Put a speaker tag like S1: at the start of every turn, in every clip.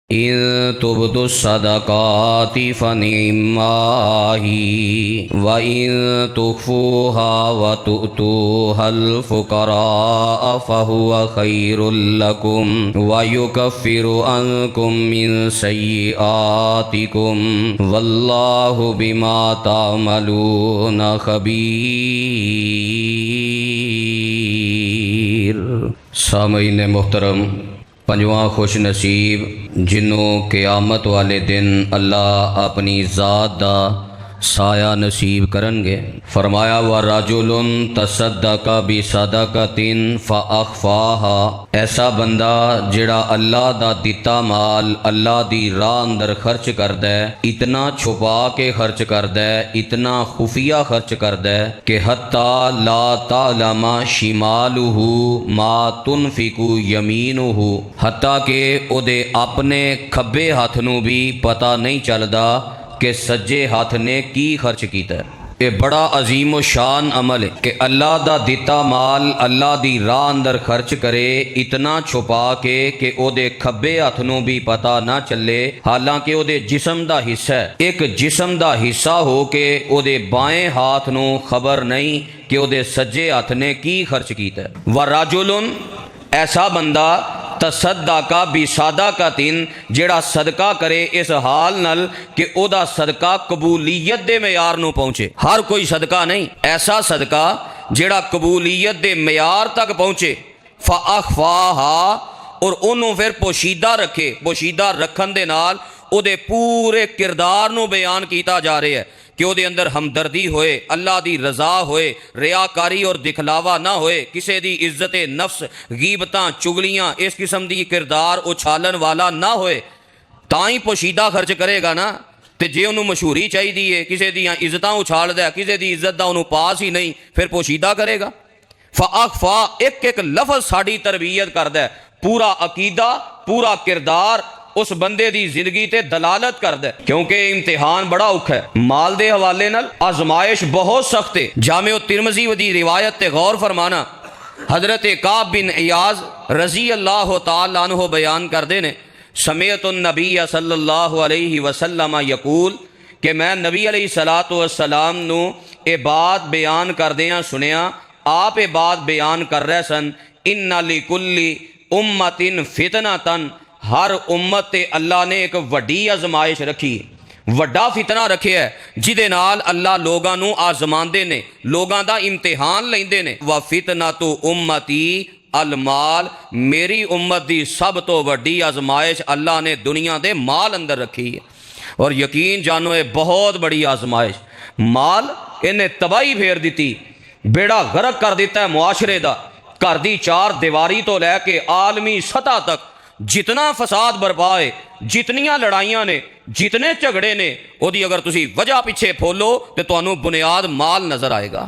S1: इन तुबदु सदकाति फनिम्माही व इन तुख्फूहा व तु'तूहल फुकरा फहुव खैरुल लकुम व युकफ्फिरु अन्कुम मिन सय्यिआतिकुम वल्लाहु बिमा तामलून खबीर। सामईन मोहतरम, पंजवां खुश नसीब जिन्हों क़यामत वाले दिन अल्लाह अपनी ज़ात दा साया नसीब करनगे। फरमाया व राजुलुन तसद्दका बि सदकतिन फ़अख़फ़ाहा, ऐसा बंदा जिहड़ा अल्लाह दा दिता माल अल्लाह दी राह अंदर खर्च करदा है, इतना छुपा के खर्च करदा है, इतना खुफिया खर्च करदा है कि हत्ता ला तालमा शिमालुहु मा तुनफिकु यमीनुहु, हत्ता के उहदे अपने खब्बे हथ नूं भी पता नहीं चलदा कि सज्जे हाथ ने की खर्च किया। ये बड़ा अजीम व शान अमल है कि अल्लाह दा दिता माल अल्लाह दी राह अंदर खर्च करे, इतना छुपा के कि ओदे खब्बे हथ नूं भी पता ना चले, हालांकि ओदे जिस्म दा हिस्सा है। एक जिस्म दा हिस्सा हो के ओदे बाएं हाथ नूं खबर नहीं कि ओदे सज्जे हाथ ने की खर्च किया। व राजुलुन, ऐसा बंदा तसद्दका बि सदकातिन, जेड़ा सदका करे इस हाल नल कि ओदा सदका कबूलियत दे मयार नूं पहुंचे। हर कोई सदका नहीं, ऐसा सदका जेड़ा कबूलियत दे मयार तक पहुंचे। फ़अख़फ़ाहा, और उन्होंने फिर पोशीदा रखे। पोशीदा रखन दे नाल ओदे पूरे किरदार नूं बयान किया जा रहा है कि ਉਹਦੇ अंदर हमदर्दी होए, अल्लाह दी रज़ा होए, रियाकारी और दिखलावा ना होए, किसी दी इज्जत नफ्स, गीबतां, चुगलियां, इस किस्म दी किरदार उछालन वाला ना होए, तां ही पोशीदा खर्च करेगा ना। तो जे उन्होंने मशहूरी चाहिए है, किसी दियां इज्जतां उछालदा है, किसी दी इज्जत दा उन्होंने पास ही नहीं, फिर पोशीदा करेगा। फ़अख़फ़ा, एक एक लफ्ज़ साड़ी तरबियत करदा है, पूरा अकीदा, पूरा किरदार उस बंदे दी जिंदगी ते दलालत करदा है, क्योंकि इम्तिहान बड़ा औखा है। माल दे हवाले नाल आजमाइश बहुत सख्त है। जामे तिरमिज़ी दी रिवायत ते गौर फरमाना, हजरत काब बिन इयाज रजी अल्लाह तआला अन्हु बयान करते ने, समेअतुन नबी सल्लल्लाहु अलैहि वसल्लम यकूल, कि मैं नबी अलैहिस्सलातु वस्सलाम नू ये बात बयान करदियां सुनिया। आप ये बात बयान कर रहे सन, इन्ना लिकुल्ली उम्मतिन फितनतन, हर उम्मत ते अल्लाह ने एक वड्डी आजमाइश रखी, वड्डा फितना रखे है, जिदे नाल अल्लाह लोगां नू आजमांदे ने, लोगां दा इम्तिहान लैंदे ने। व फितनतु उम्मती अलमाल, मेरी उम्मत दी सब तो वड्डी आजमाइश अल्लाह ने दुनिया दे माल अंदर रखी है। और यकीन जानो ये बहुत बड़ी आजमाइश, माल इन्हें तबाही फेर दी, बेड़ा गर्क कर दिता है मुआशरे दा। घर दी चार दीवारी तो लैके आलमी सतह तक जितना फसाद बरपा है, जितनियां लड़ाइयां ने, जितने झगड़े ने, ओदी अगर तुसी वजह पिछे फोलो तो तुहानू बुनियाद माल नजर आएगा।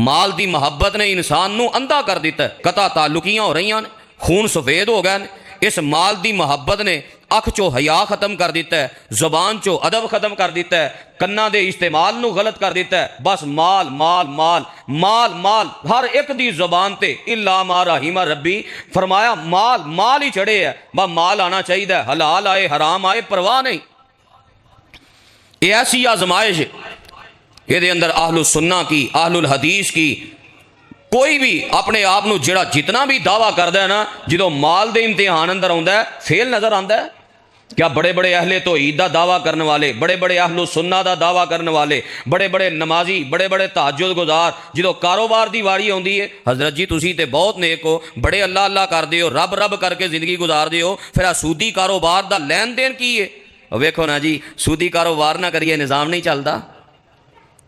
S1: माल दी मोहब्बत ने इंसान नू अंधा कर दिता है, कता ताल्लुकियां हो रही हैं, खून सफेद हो गए। इस माल दी मोहब्बत ने अख चो हया खत्म कर दिता है, जुबान चो अदब खत्म कर दिता है, कन्ना दे इस्तेमाल नू गलत कर दिता है। बस माल माल माल माल माल, हर एक दी जुबान ते इल्ला मा रहीमा रब्बी, फरमाया माल माल ही चढ़े है। बस माल आना चाहिए, हलाल आए हराम आए परवाह नहीं। ये ऐसी आजमाइश ये अंदर अहलुस सुन्ना की, अहलुल हदीस की, कोई भी अपने आप को जिहड़ा जितना भी दावा करता है ना, जो माल दे इम्तिहान अंदर आता है फेल नजर आता है। क्या बड़े बड़े अहले तौहीद का दावा करने वाले, बड़े बड़े अहलुस सुन्ना का दावा करने वाले, बड़े बड़े नमाजी, बड़े बड़े तहज्जुद गुजार, जो कारोबार की वारी आती है, हजरत जी तुसी ते बहुत नेक हो, बड़े अल्लाह अल्लाह करते हो, रब रब करके जिंदगी गुजारते हो, फिर आ सूदी कारोबार का लैन देन की है? वेखो ना जी, सूदी कारोबार ना करिए निज़ाम नहीं चलता।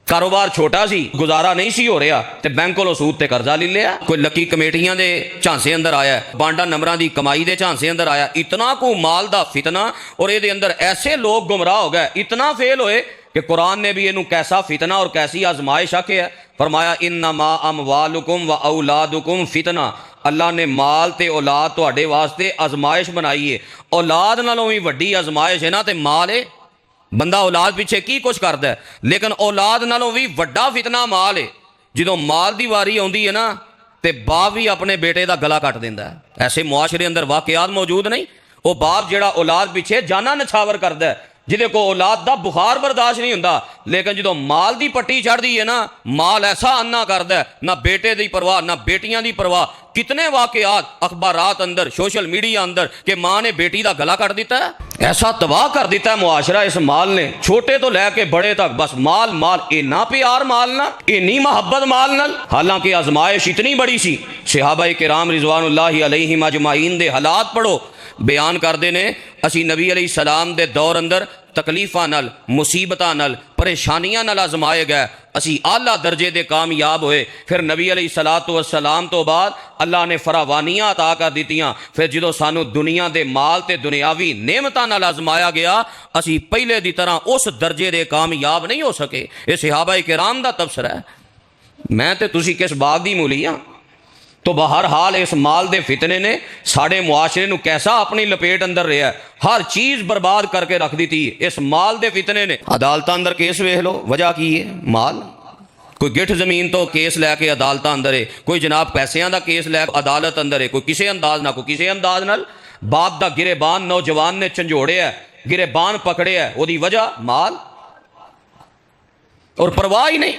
S1: कारोबार छोटा सी, गुजारा नहीं सी हो रहा, तो बैंक को सूद ते कर्जा ले लिया, कोई लकी कमेटियां दे झांसे अंदर आया, बांडा नंबरां दी कमाई दे झांसे अंदर आया, इतना को माल दा फितना। और ये अंदर ऐसे लोग गुमराह हो गए, इतना फेल होए कि कुरान ने भी इनू कैसा फितना और कैसी आजमाइश आखे है। फरमाया इन्नमा अमवालुकुम व औलादुकुम फितना, अल्लाह ने माल ते औलाद तुहाडे वास्ते आजमाइश बनाई है। औलाद नालों भी वड्डी आजमाइश है ना ते माल है। बंदा औलाद पिछे की कुछ करता है, लेकिन औलाद नालों भी वड्डा फितना माल है। जो माल की वारी आती है ना, तो बाप भी अपने बेटे का गला कट देंदा है। ऐसे मुआशरे अंदर वाकयात मौजूद नहीं। वो बाप जिहड़ा औलाद पिछे जाना नछावर करदा है, जिहदे को औलाद दा बुखार बर्दाश्त नहीं हुंदा, लेकिन जो माल दी पट्टी चढ़दी है ना, माल ऐसा अन्ना करदा है, ना बेटे दी परवाह ना बेटियां दी परवाह। कितने वाकयात अखबारात अंदर, सोशल मीडिया अंदर कि मां ने बेटी का गला कट दिता है। ऐसा तबाह कर दिता है मुआशरा इस माल ने, छोटे तो लैके बड़े तक बस माल माल। इन्ना प्यार माल ना, इन्नी मोहब्बत माल नाल। हालांकि आजमाइश इतनी बड़ी सी। सहाबाए किराम रिजवानुल्लाहि अलैहिम अजमाइन दे हालात पढ़ो, बयान करते ने असी नबी अलैहि सलाम दे दौर अंदर तकलीफां नाल, मुसीबतां नाल, परेशानियां नाल आजमाए गए, असी आला दर्जे दे कामयाब होए। फिर नबी अलैहि सलातो वस्सलाम तो बाद अल्लाह ने फरावानियां अता कर दित्तियां। फिर जो सानू दुनिया दे माल ते दुनियावी नेमतां नाल आजमाया गया, असी पहले दी तरह उस दर्जे दे कामयाब नहीं हो सके। ये सहाबाए किराम दा तबसरा है। मैं ते तुसी किस बाग दी मूली हाँ। तो बहरहाल इस माल के फितने ने साढ़े मुआशरे नूं कैसा अपनी लपेट अंदर रहा है, हर चीज़ बर्बाद करके रख दी थी इस माल के फितने ने। अदालत अंदर केस वेख लो, वजह की है माल। कोई गिठ जमीन तो केस लैके अदालत अंदर है, कोई जनाब पैसों का केस लैके अदालत अंदर है, कोई किसी अंदाज ना कोई किसी अंदाज नाल। बाप का गिरेबान नौजवान ने झंझोड़िया, गिरेबान पकड़िया, वही वजह माल और परवाह ही नहीं।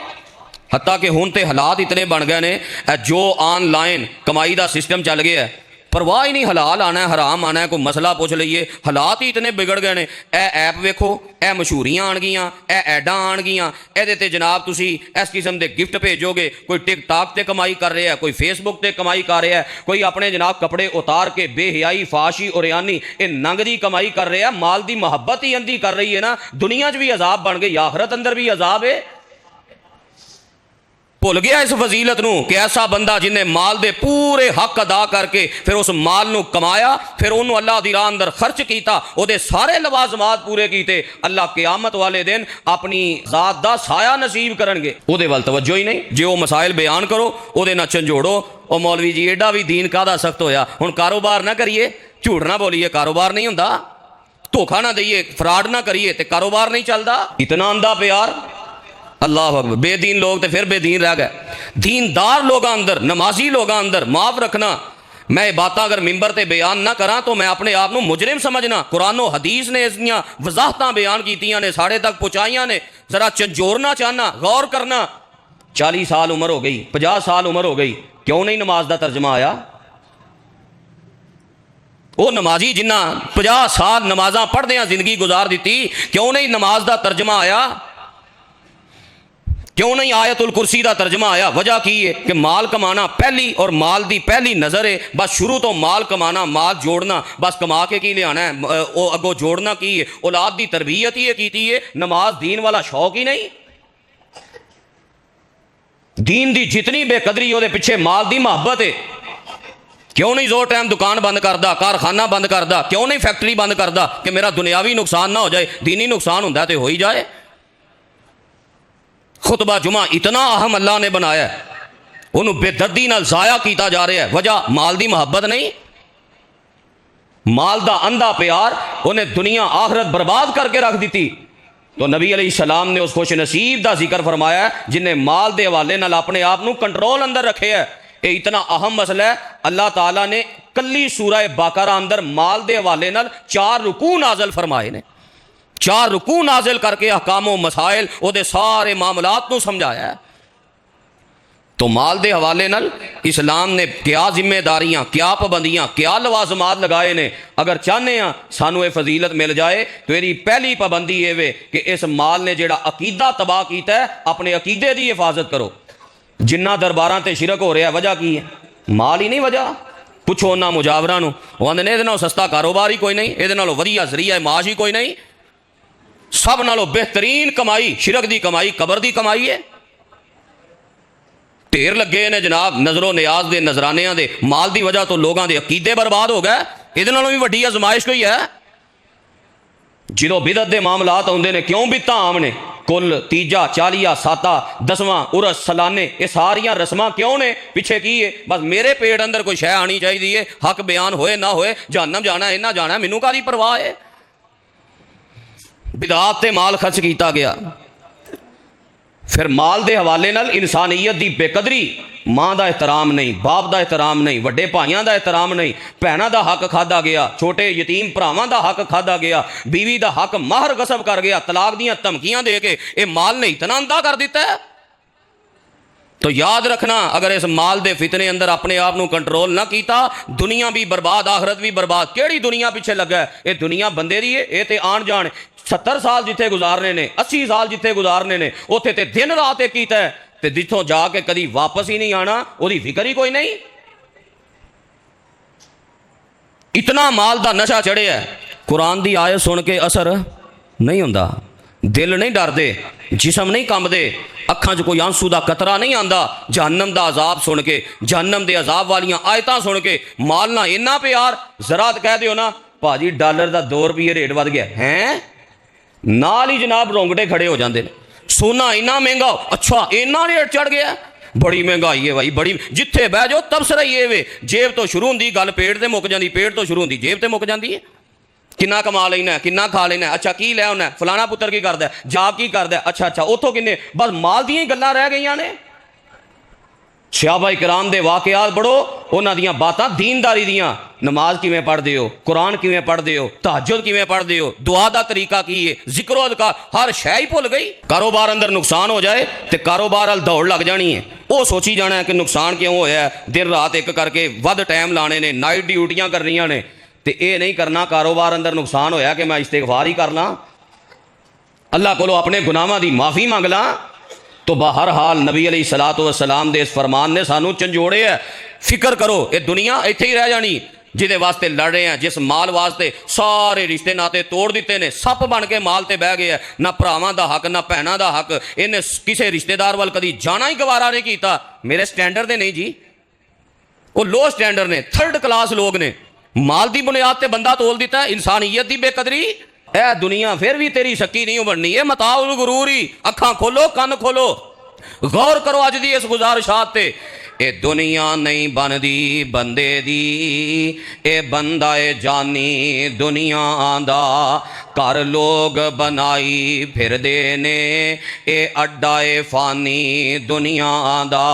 S1: हत्ता कि हुण ते हालात इतने बन गए ने, जो ऑनलाइन कमाई का सिस्टम चल गया है, परवाह ही नहीं, हलाल आना है हराम आना है, कोई मसला पूछ लीए, हालात ही इतने बिगड़ गए ने। ए ऐप वेखो, ए मशहूरियां आन गियां, ए एडां आन गियां, एहदे ते जनाब तुसी इस किस्म के गिफ्ट भेजोगे। कोई टिकटॉक ते कमाई कर रहा है, कोई फेसबुक ते कमाई कर रहा है, कोई अपने जनाब कपड़े उतार के बेहयाई फाशी और यानी ये नंग दी कमाई कर रहा है। माल की मुहब्बत ही अंधी कर रही है ना, दुनिया च भी अजाब बन गई, आखरत अंदर भी अजाब है। भुल गया इस फजीलत नूं कि ऐसा बंदा जिन्हें माल दे पूरे हक अदा करके फिर उस माल नूं कमाया, फिर उन्होंने अल्लाह दी राह अंदर खर्च किया, उहदे सारे लवाजमात पूरे किए, अल्लाह क़यामत वाले दिन अपनी ज़ात दा साया नसीब करनगे। उहदे वल तवज्जो ही नहीं। जे वो मसाइल बयान करो उहदे नाल झंझोड़ो, ओ मौलवी जी एडा भी दीन काहदा सख्त होया, हुण कारोबार ना करिए, झूठ ना बोलिए, कारोबार नहीं हुंदा, धोखा ना दईए, फ्रॉड ना करिए तो कारोबार नहीं चलता। इतना अंधा प्यार, अल्लाह अकबर। बेदीन लोग तो फिर बेदीन रह गए, दीनदार लोग अंदर, नमाजी लोग अंदर माफ रखना। मैं बात अगर मिंबर ते बयान ना करा तो मैं अपने आप को मुजरिम समझना। कुरानो हदीस ने इसदियां वजाहतां बयान कीतियां ने, साढ़े तक पहुँचाइया ने, जरा झंझोरना चाहना, गौर करना। 40 साल उम्र हो गई, 50 साल उम्र हो गई, क्यों नहीं नमाज का तर्जमा आया? वो नमाजी जिन्ना 50 साल नमाजा पढ़दे जिंदगी गुजार दी, क्यों नहीं नमाज का तर्जमा आया? क्यों नहीं आयतुल कुर्सी का तर्जमा आया? वजह की है कि माल कमाना पहली और माल की पहली नज़र है। बस शुरू तो माल कमाना, माल जोड़ना, बस कमा के की लियाना है, वो अगो जोड़ना की है, औलाद की तरबियत ही की है, नमाज दीन वाला शौक ही नहीं। दीन की जितनी बेकदरी वो पिछे माल की मुहब्बत है। क्यों नहीं जोर टाइम दुकान बंद करता, कारखाना बंद करता, क्यों नहीं फैक्ट्री बंद करता कि मेरा दुनियावी नुकसान ना हो जाए, दीनी नुकसान होंदा तो हो ही जाए। खुतबा जुमा इतना अहम अल्लाह ने बनाया, उन्होंने बेदर्दी नाल जाया किया जा रहा है, वजह माल की मुहब्बत नहीं, माल का अंधा प्यार उन्हें दुनिया आखरत बर्बाद करके रख दी। तो नबी अलैहि सलाम ने उस खुश नसीब का जिक्र फरमाया जिन्हें माल के हवाले नाल अपने आप को कंट्रोल अंदर रखे है। ये इतना अहम मसला है, अल्लाह ताला ने कली सूरह बकरा अंदर माल के हवाले नाल 4 रुकू नाजल फरमाए ने, 4 रुकू नाजिल करके अहकामो मसाइल उहदे सारे मामलात को समझाया है। तो माल के हवाले नाल इस्लाम ने क्या जिम्मेदारियां, क्या पाबंदियां, क्या लवाजमात लगाए ने। अगर चाहते हैं सानू ये फजीलत मिल जाए तो यही पहली पाबंदी ये वे कि इस माल ने जिहड़ा अकीदा तबाह किया है, अपने अकीदे की हिफाजत करो। जिन्ना दरबारां ते शिरक हो रहा है, वजह की है? माल ही नहीं वजह। पुछो उन्हां मुजावरां नूं, वो आंदे ने इहदे नालों सस्ता कारोबार ही कोई नहीं, इहदे नालों वधिया जरिया माश ही कोई नहीं। सब नालों बेहतरीन कमाई शिरक की कमाई, कबर की कमाई है। ढेर लगे ने जनाब नजरों नियाज के, नजरानियां दे, माल की वजह तो लोगों के अकीदे बर्बाद हो गए। इहदे नालों भी वड्डी आजमाइश कोई है? जो बिदत के मामलात आउंदे ने, क्यों बिदतां आम ने? कुल, तीजा, चालिया, साता, 10वां, उरस, सलाने, ये सारियां रस्मां क्यों ने? पिछे की है? बस मेरे पेट अंदर कोई शह आनी चाहिए, हक बयान होए ना होए, जहन्नम जाना है ना जाना, मैनू काहदी परवाह है? बिदात ते माल खर्च किया गया। फिर माल के हवाले नाल इंसानीयत की बेकदरी, माँ का एहतराम नहीं, बाप का एहतराम नहीं, वड्डे भाइयों का एहतराम नहीं, भैनों का हक खाधा गया, छोटे यतीम भरावां का हक खाधा गया, बीवी का हक माहर गसब कर गया, तलाक दियां धमकियां दे के ये माल ने इतना अंधा कर दिता है। तो याद रखना, अगर इस माल के फितने अंदर अपने आप को कंट्रोल ना किया, दुनिया भी बर्बाद आखरत भी बर्बाद। केड़ी दुनिया पिछे लगा है? ये दुनिया बंदे दी है, ये तो आन जान 70 साल जिथे गुजारने ने, 80 साल जिथे गुजारने ने, उत्थे ते दिन रात एक कीता है, ते जिथों जाके कदी वापस ही नहीं आना, उसकी फिक्र ही कोई नहीं। इतना माल का नशा चढ़े है, कुरान की आयत सुन के असर नहीं होंदा, दिल नहीं डरते, जिसम नहीं कंबदे, अखां 'च कोई आंसू का कतरा नहीं आंदा। जहन्नम का अजाब सुन के, जहन्नम के अजाब वालियां आयतां सुन के माल ना इन्ना प्यार, जरा कह दियो ना भाजी डॉलर का 2 रुपये रेट वध गया है, नाल ही जनाब रोंगटे खड़े हो जाते हैं। सोना इन्ना महंगा, अच्छा इन्ना रेट चढ़ गया, बड़ी महंगाई है भाई, बड़ी। जिथे बह जाओ तबसरा ही ये वे, जेब तो शुरू होंगी गल, पेट तो मुक जाती, पेट तो शुरू होंगी जेब तो मुक जाती है। किन्ना कमा लेना, किन्ना खा लेना, अच्छा की लै आना, फलाना पुत्र की करता, जाप की करता, अच्छा अच्छा उतों किन्ने, बस माल दी ही गल्लां रह गई ने। सहाबा किराम दे वाकयात पढ़ो, उन्हां दियां बातां दीनदारी दियां, नमाज किवें पढ़दे हो, कुरान किवें पढ़दे हो, तहज्जुद किवें पढ़दे हो, दुआ दा तरीका की है, जिक्र अज़कार, हर शै ही भुल गई। कारोबार अंदर नुकसान हो जाए तो कारोबार वाल दौड़ लग जानी है, वो सोची जाना है कि नुकसान क्यों होया, दिन रात एक करके वध टाइम लाने ने, नाइट ड्यूटियां करनियां ने, तो ये नहीं करना कारोबार अंदर नुकसान होया कि मैं इस्तिगफार ही कर ला, अल्लाह को अपने गुनाहों की माफ़ी मंग ला। तो बहर हाल नबी अलैहिस्सलातु वस्सलाम दे इस फरमान ने सानू झंझोड़े है, फिक्र करो ये दुनिया इत्थे ही रह जानी, जिदे वास्ते लड़ रहे हैं, जिस माल वास्ते सारे रिश्ते नाते तोड़ दिते ने, सप बन के माल ते बह गए है, ना भरावां दा हक ना भैनां दा हक, इन्हें किसी रिश्तेदार वाल कदी जाना ही गवारा नहीं किया। मेरे स्टैंडर्ड दे नहीं जी, वो लो स्टैंडर्ड ने, 3rd क्लास लोग ने, माल की बुनियाद ते बंदा तोल दिता है, इंसानियत की बेकदरी। ए दुनिया फिर भी तेरी शक्की नहीं बननी है, मताउल गुरूरी, अखां खोलो कन खोलो, गौर करो अज दी इस गुजारिशात ते। ए दुनिया नहीं बनदी बंदे दी, ए बंदा ए जानी दुनिया दा, घर लोग बनाई फिरदे ने, ए अड्डा ए फानी दुनिया दा,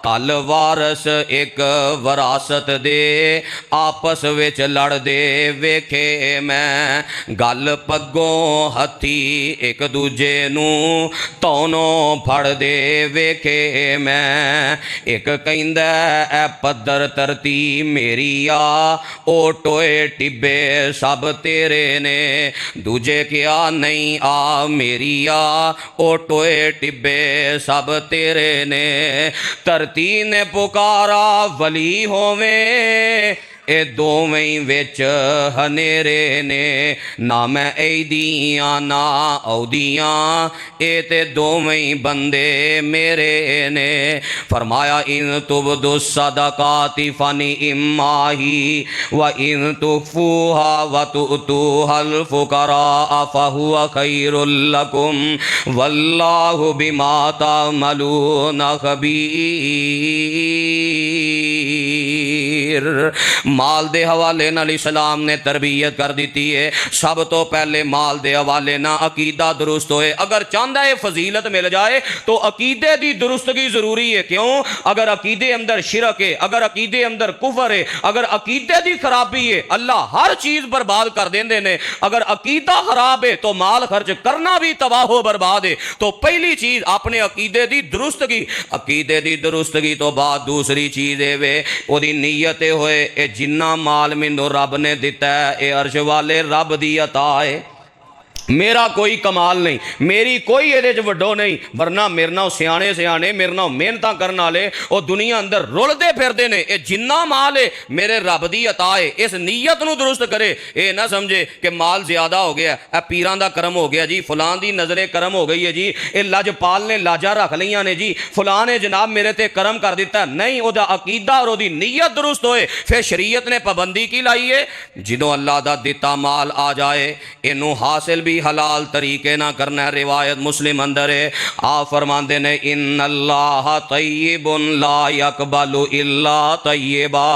S1: कल वारस एक विरासत दे, आपस विच लड़दे वेखे मैं, गल पग्गों हथी एक दूजे नू तौनों फड़दे वेखे मैं, एक कहंदा ऐ पद्धर धरती मेरी आ, ओ टोए टिब्बे सब तेरे ने, दूजे क्या नहीं आ मेरी आ, ओ टोए टिब्बे सब तेरे ने, धरती ने पुकारा वली होवे, ए दोवें विच हनेरे ने, ना मैं ऐदियां ना औदियां, ए ते दोवें बंदे मेरे ने। फरमाया इन तुबदु सदकाति फनी इम्माही, व इन तुफूहा व तुतूहल फुकरा फहुवा खैरुल लकुम, वल्लाहु बिमा तामलून खबीर। माल दे हवाले नाल इस्लाम ने तरबियत कर दी है। सब तो पहले माल दे हवाले ना अकीदा दुरुस्त होए। अगर चाहता है फजीलत मिल जाए तो अकीदे की दुरुस्तगी जरूरी है। क्यों? अगर अकीदे अंदर शिरक है, अगर अकीदे अंदर कुफर है, अगर अकीदे की खराबी है, अल्लाह हर चीज बर्बाद कर देंदे ने। अगर अकीदा खराब है तो माल खर्च करना भी तबाह बर्बाद है। तो पहली चीज अपने अकीदे की दुरुस्तगी, अकीदे की दुरुस्तगी तो बाद दूसरी चीज है वे ओदी नीयत होए ए जिन्ना माल मैनू रब ने दिता है ये अर्श वाले रब दी अता है, मेरा कोई कमाल नहीं, मेरी कोई ये वड्डो नहीं। वरना मेरे नाल सियाने सियाने मेरे नाल मेहनत करने वाले वो दुनिया अंदर रुलते फिरते हैं। ये जिन्ना माल है मेरे रब दी अता है। इस नीयत नूं दुरुस्त करे। ये ना समझे कि माल ज्यादा हो गया, ए पीरां दा करम हो गया जी, फलां दी नजरे करम हो गई है जी, ये लजपाल ने लाजा रख लियां ने जी, फलां ने जनाब मेरे ते करम कर दिता। नहीं, ओदा अकीदा और ओदी नीयत दुरुस्त होए फिर शरीयत ने पाबंदी की लाई है। जिदों अल्लाह दा दिता माल आ जाए इनू हासिल भी हलाल तरीके ना करना है। रिवायत मुस्लिम अंदर है, आप फरमाते ने इन्नल्लाह तय्यिबुन ला यकबलु इल्ला तय्यिबा।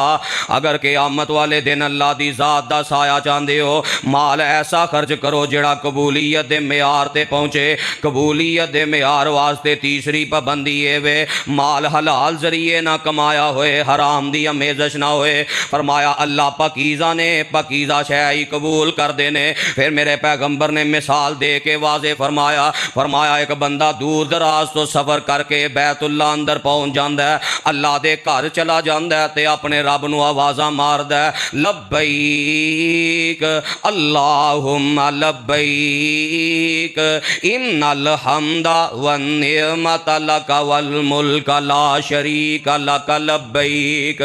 S1: अगर क़यामत वाले दिन अल्लाह दी ज़ात दा साया चाहते हो, माल ऐसा खर्च करो जिहड़ा कबूलीयत दे म्यार ते पहुँचे। कबूलीयत दे म्यार वास्ते तीसरी पाबंदी है वे माल हलाल जरिए ना कमाया होए, हराम दी अमेजश ना होए। फरमाया अल्लाह पकीज़ा ने पकीज़ा शै ही कबूल कर देने। फिर मेरे पैगंबर ने मिसाल दे के वाजे फरमाया, फरमाया एक बंदा दूर दराज तो सफ़र करके बैतुल्ला अंदर पहुँच जाता है, अल्लाह दे घर चला जाता है ते अपने रब नूं आवाज़ां मारदा है, लब्बैक अल्लाहुम्मा लब्बैक इन्नल हम्दा वन निअमत लका वल मुल्क ला शरीक लक लब्बैक।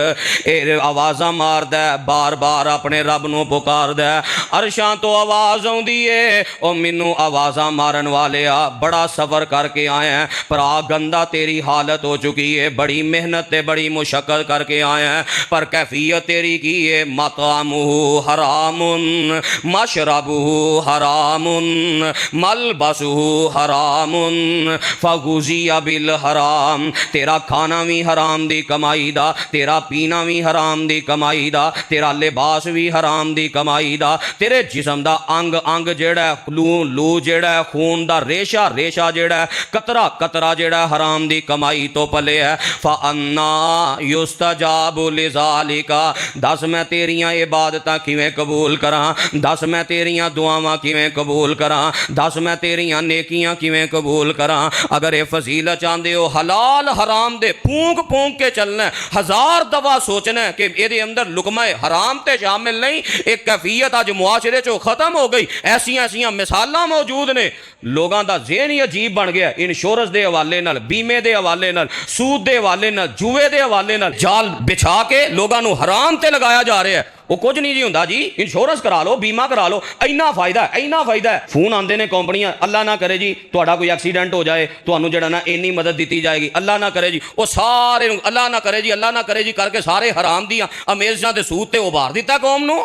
S1: आवाज़ां मारदा है, बार बार अपने रब नूं पुकारदा है। अरशां तो आवाज़ आउंदी है, ओ मैनू आवाज़ां मारन वाले आ, बड़ा सफ़र करके आया है, भरा गंदा तेरी हालत हो चुकी है, बड़ी मेहनत ते बड़ी मुशक्कत करके आया है, पर कैफियत तेरी की है, मतामुहु हरामुन मशरबुहु हरामुन मलबसुहु हरामुन फगुज़िया बिल हराम। तेरा खाना भी हराम दी कमाई दा, तेरा पीना भी हराम दी कमाई दा, तेरा लिबास भी हराम दी कमाई दा, तेरे जिस्म दा अंग अंग जेड़ा लू लू जेड़ा खून दा रेशा रेशा जेड़ा कतरा कतरा जेड़ा हराम दी कमाई तो पले है। फअन्ना युस्तजाबु लिज़ालिका, दस मैं तेरियां इबादतां किवें कबूल करां, दस मैं तेरियां दुआवां किवें कबूल करां, दस मैं तेरियां नेकियां किवें कबूल करां। अगर ये फजीलत चाहते हो, हलाल हराम दे फूंक फूंक के चलना है, हजार दफा सोचना है कि ये अंदर लुकमाए हराम ते शामिल नहीं। एक कैफियत अज मुआशरे चो खत्म हो गई। ऐसियां ऐसियां मिसालां मौजूद ने, लोगों का ज़हन ही अजीब बन गया। इंश्योरेंस के हवाले नाल, बीमे के हवाले नाल, सूद के हवाले नाल, जुए के हवाले नाल जाल बिछा के लोगों को हराम ते लगाया जा रहा है। वो कुछ नहीं जी होंदा जी, इंश्योरेंस करा लो, बीमा करा लो, इन्ना फायदा है, इन्ना फायदा है। फोन आते हैं कंपनियां, अल्लाह ना करे जी तुहाडा कोई एक्सीडेंट हो जाए, तुहानू जिहड़ा ना इन्नी मदद दी जाएगी, अल्लाह ना करे जी, वो सारे अल्लाह ना करे जी, अल्लाह ना करे जी करके सारे हराम दियां अमेज़ां ते सूद ते उभार दिता कौम नू।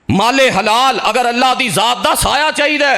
S1: माले हलाल अगर अल्लाह दी ज़ात दा साया चाहिए,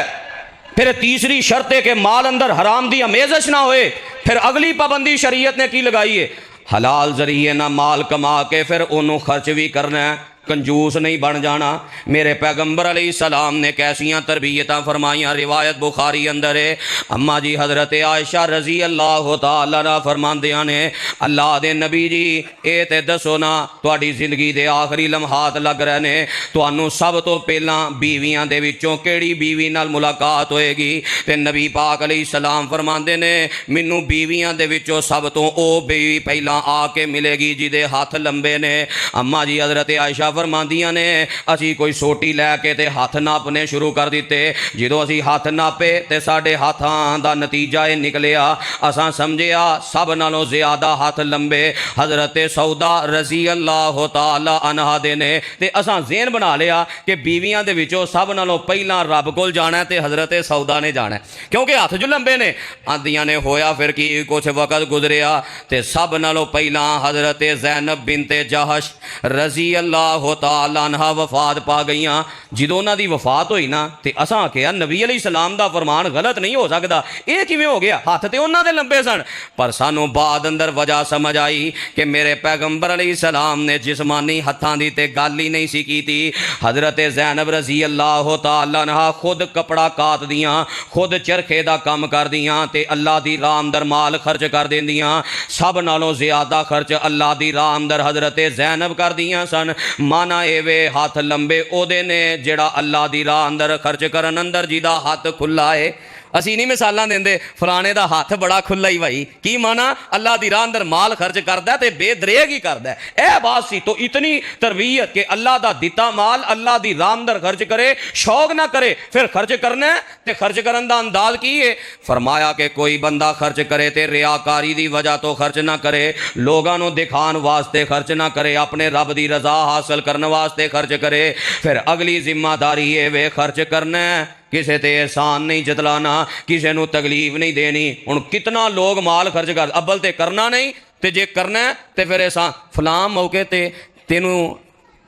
S1: फिर तीसरी शर्त है कि माल अंदर हराम दी अमेज़श ना होए। फिर अगली पाबंदी शरीयत ने की लगाई है, हलाल जरिए ना माल कमा के फिर उन्होंने खर्च भी करना है, कंजूस नहीं बन जाना। मेरे पैगंबर अलैहिस्सलाम ने कैसियाँ तरबियतां फरमाइयाँ। रिवायत बुखारी अंदर है, अम्मा जी हज़रत आयशा रज़ी अल्लाह तआला अन्हा फरमांदियां ने, अल्लाह दे नबी जी ये ते दसो ना, तुहाडी जिंदगी दे आखिरी लम्हात लग रहे ने, तुहानू सब तो पहला बीवियां दे विचों केड़ी बीवी नाल मुलाकात होएगी? ते नबी पाक अलैहिस्सलाम फरमांदे ने, मैनू बीवियां दे विचों सब तो ओ बीवी पहला आके मिलेगी जिदे हाथ लंबे ने। अम्मा जी हज़रत आयशा फरमांदियां ने, असी कोई सोटी लैके ते हथ नापने शुरू कर दिते। जो असी हथ नापे ते साडे हाथां दा नतीजा ये निकलिया, असां समझिया सब नालों ज़्यादा हथ लंबे हज़रत सौदा रज़ी अल्लाह तआला अन्हा दे ने। ते असां ज़हन बना लिया कि बीवियां दे विचों सब नालों पहला रब कोल जाना है ते हज़रत सौदा ने जाना है, क्योंकि हथ जो लंबे ने। आंदियां ने होया फिर की कुछ वक्त गुजरिया ते सब नालों पहला हज़रत ज़ैनब बिनते जहश रज़ी अल्लाह तआला अन्हा वफात पा गईयां। जो उन्हां दी वफात होई ना ते असां आखिया नबी अलैहिस्सलाम दा फरमान गलत नहीं हो सकता, ये किवें हो गया? हथ ते उन्हां दे लंबे सन। पर सानू बाद अंदर वजह समझ आई कि मेरे पैगंबर अलैहिस्सलाम ने जिस्मानी हत्थां दी ते गल ही नहीं सी कीती। हज़रत ज़ैनब रज़ी अल्लाह तआला अन्हा खुद कपड़ा कात दियां, खुद चरखे दा काम कर दियां ते अल्लाह दी राह अंदर माल खर्च कर देंदियां। सब नालों ज़्यादा खर्च अल्लाह दी राह अंदर हज़रत ज़ैनब कर दियां सन। माना एवे हाथ लंबे ओदे ने जेड़ा अल्लाह दी राह अंदर खर्च करन अंदर जिदा हाथ खुला है। असी नहीं मिसालां देंदे फलाने दा हाथ बड़ा खुला ही भाई, की माना अल्लाह दी राह अंदर माल खर्च करदा है ते बेदरेग ही करदा है। ए बात सी तो इतनी तरबियत कि अल्लाह दा दिता माल अल्लाह दी राह अंदर खर्च करे, शौक ना करे। फिर खर्च करना है ते खर्च करन दा अंदाज की है? फरमाया कि कोई बंदा खर्च करे ते रियाकारी दी वजह तो खर्च ना करे, लोगां नूं दिखाण वास्ते खर्च ना करे, अपने रब दी रजा हासिल करने वास्ते खर्च करे। फिर अगली जिम्मेदारी है वे खर्च करना है, किसी ते एहसान नहीं जतलाना, किसी को तकलीफ नहीं देनी। हुण कितना लोग माल खर्च कर, अव्वल ते करना नहीं ते जे करना है ते फिर एहसान फलां मौके ते तेनू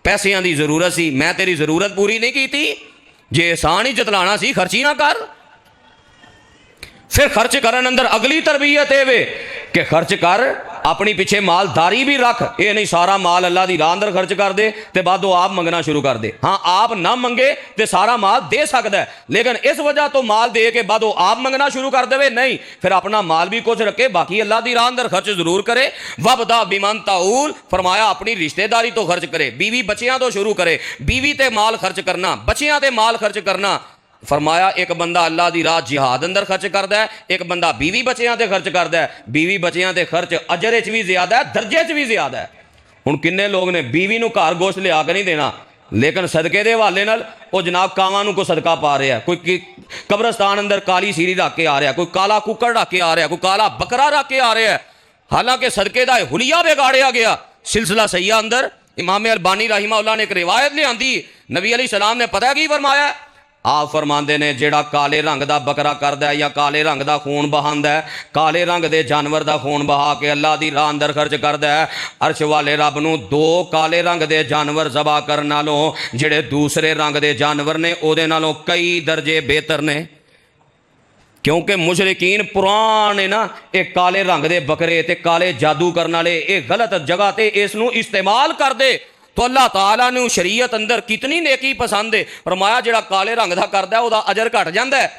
S1: पैसियां दी जरूरत सी, मैं तेरी जरूरत पूरी नहीं की, जे एहसान ही जतलाना सी खर्च ही ना कर। फिर खर्च करन अंदर अगली तरबियत है वे कि खर्च कर, अपनी पिछे मालदारी भी रख। ये नहीं सारा माल अल्लाह की राह अंदर खर्च कर दे ते बादों आप मंगना शुरू कर दे। हाँ, आप ना मंगे तो सारा माल दे सकता है, लेकिन इस वजह तो माल दे के बादों आप मंगना शुरू कर दे नहीं। फिर अपना माल भी कुछ रखे, बाकी अल्लाह की राह अंदर खर्च जरूर करे। वबदा बिमन ताऊल, फरमाया अपनी रिश्तेदारी तो खर्च करे, बीवी बच्चियां तो शुरू करे। बीवी ते माल खर्च करना, बच्चियां ते माल खर्च करना। फरमाया एक बंदा अल्लाह की राह जिहाद अंदर खर्च करता है, एक बंदा बीवी बच्चियां ते खर्च करता है। बीवी बच्चियां ते खर्च अजर च भी ज्यादा है, दर्जे च भी ज्यादा है। हुण किन्ने लोग ने बीवी नूं घर गोश्त लिया के नहीं देना, लेकिन सदके दे हवाले नाल वो जनाब कावां नूं कोई सदका पा रहा है, कोई कब्रस्तान अंदर काली सीरी रख के आ रहा है, कोई काला कुक्कड़ रख के आ रहा है, कोई काला बकरा रख के आ रहा है। हालांकि सदके दा हुलिया बिगाड़िया गया। सिलसिला सैया अंदर इमाम अलबानी रहीमहुल्लाह ने एक रिवायत लियांदी, नबी अलैहि सलाम ने पता की फरमाया, आप फरमाते ने जेड़ा काले रंग का बकरा करदा है या काले रंग का खून बहांदा है, काले रंग के जानवर का खून बहा के अल्लाह की राह अंदर खर्च करदा है, अर्श वाले रब नूं दो काले रंग के जानवर जबा करन नालों जेड़े दूसरे रंग के जानवर ने उहदे नालों कई दर्जे बेहतर ने। क्योंकि मुशरिकीन पुराने ना एक काले रंग के बकरे ते काले जादू करने वाले एक गलत जगह ते इसनूं इस्तेमाल करदे, तो अल्लाह ताला ने शरीयत अंदर कितनी नेकी पसंद है। फरमाया जेड़ा काले रंग का करदा है उहदा अजर घट जाता है,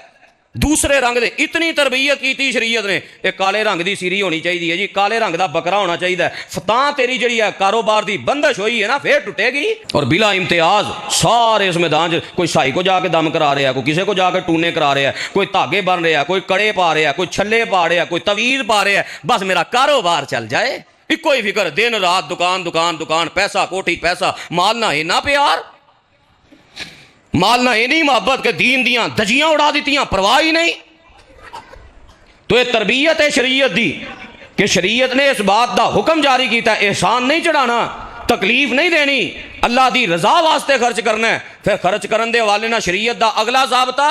S1: दूसरे रंग दे इतनी तरबियत की शरीयत ने। एक काले रंग की सीरी होनी चाहिए जी, काले रंग का बकरा होना चाहिए, फतां तेरी जी है कारोबार की बंदिश हुई है ना फिर टुटेगी। और बिला इम्तियाज सारे इस मैदान कोई साई को जाके दम करा रहा है, कोई किसी को जाके टूने करा रहा है, कोई धागे बन रहा है, कोई कड़े पा रहा है, कोई छल्ले पा रहा है, कोई तवीज पा रहा है, बस मेरा कारोबार चल जाए। इको ही फिक्र दिन रात दुकान दुकान दुकान, पैसा कोठी पैसा, माल ना इना प्यार, माल ना इनी मोहब्बत के दीन दियां दजियां उड़ा दित्तियां, परवाह ही नहीं। तो यह तरबियत है शरीयत दी कि शरीयत ने इस बात का हुक्म जारी किया, एहसान नहीं चढ़ाना, तकलीफ नहीं देनी, अल्लाह की रजा वास्ते खर्च करना है। फिर खर्च करने के हवाले ना शरीयत का अगला ज़ाबता,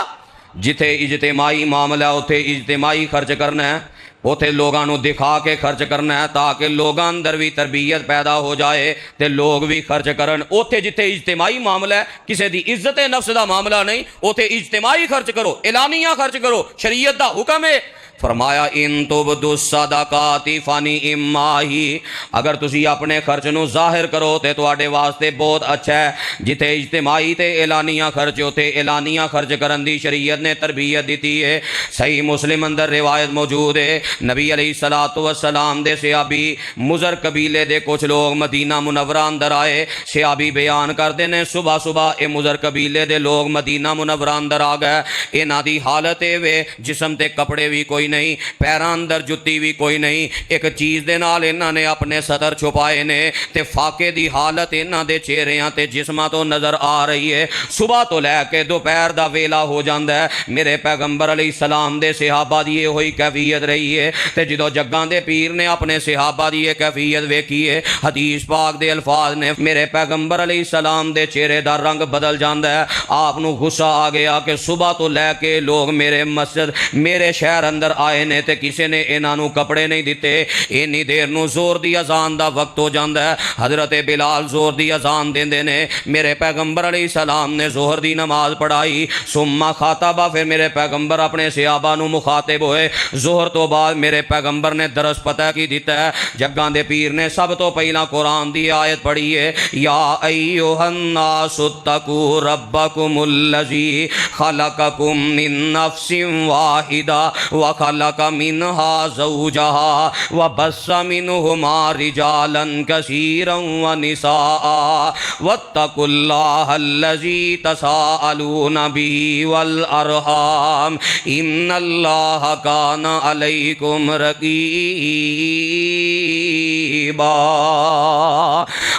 S1: जिथे इजतिमाई मामला उथे इजतिमाई खर्च करना है, उथे लोगों को दिखा के खर्च करना है ताकि लोगों अंदर भी तरबियत पैदा हो जाए तो लोग भी खर्च करन। उथे जिथे इज्तिमाई मामला है, किसी की इज्जत नफ्स का मामला नहीं, उथे इज्तिमाई खर्च करो, एलानिया खर्च करो, शरीयत का हुक्म है। फरमाया इन तुबदु सदाकाति फानी इम्माही, अगर तुसी अपने खर्च नूं जाहिर करो तो तुहाडे वास्ते बहुत अच्छा है। जिथे इज्तिमाई ते एलानिया खर्च उथे एलानिया खर्च करन दी शरीयत ने तरबियत दी है। सही मुस्लिम अंदर रिवायत मौजूद है, नबी अलैहिस्सलातु वस्सलाम दे सहाबी मुजर कबीले दे कुछ लोग मदीना मुनव्वरा अंदर आए। सहाबी बयान करते हैं सुबह सुबह ये मुजर कबीले दे लोग मदीना मुनव्वरा अंदर आ गए। इन्हां दी हालत ये वे जिस्म ते कपड़े भी कोई नहीं, पैरां अंदर जुत्ती भी कोई नहीं, एक चीज़ दे नाल इन्हां ने अपने सदर छुपाए ने ते फाके दी हालत इन्हां दे चेहरियां ते जिस्मां तो नज़र आ रही है। सुबह तो लैके दोपहर दा वेला हो जाता है। मेरे पैगंबर अलैहिस्सलाम दे सहाबा दी ये होई कैफियत रही है ते जदों जग्गां दे पीर ने अपने सहाबा दी ये कैफियत वेखी है, हदीस पाक दे अल्फाज ने मेरे पैगंबर अलैहिस्सलाम दे चेहरे दा रंग बदल जाता है। आप नूं गुस्सा आ गया कि सुबह तो लैके लोग मेरे मस्जिद मेरे शहर अंदर आए ने ते किसी ने इन्हां नूं कपड़े नहीं दिते। इन्नी देर नूं जोर दी अजान दा वक्त हो जाता है। हजरत बिलाल जोर दी अजान देंदे ने। मेरे पैगंबर अलैहिस्सलाम ने जोहर दी नमाज पढ़ाई, सुम्मा खाताबा, फिर मेरे पैगंबर अपने सहाबा नूं मुखातिब होए। जोहर तो बाद मेरे पैगंबर ने दरस पता की दिता है। जग्गां दे पीर ने सब तो पहला कुरान दी आयत पढ़ी है, या अय्युहन्नासुत्तकू रब्बकुमुल्लज़ी खलककुम मिन नफ्सिन वाहिदा व खलक मिनहा ज़ौजहा व बस्सा मिनहुमा रिजालन कसीरन व निसाआ वत्तकुल्लाहल्लज़ी तसाअलूना बिही वल अरहाम इन्नल्लाह काना अलैकुम रकीबा।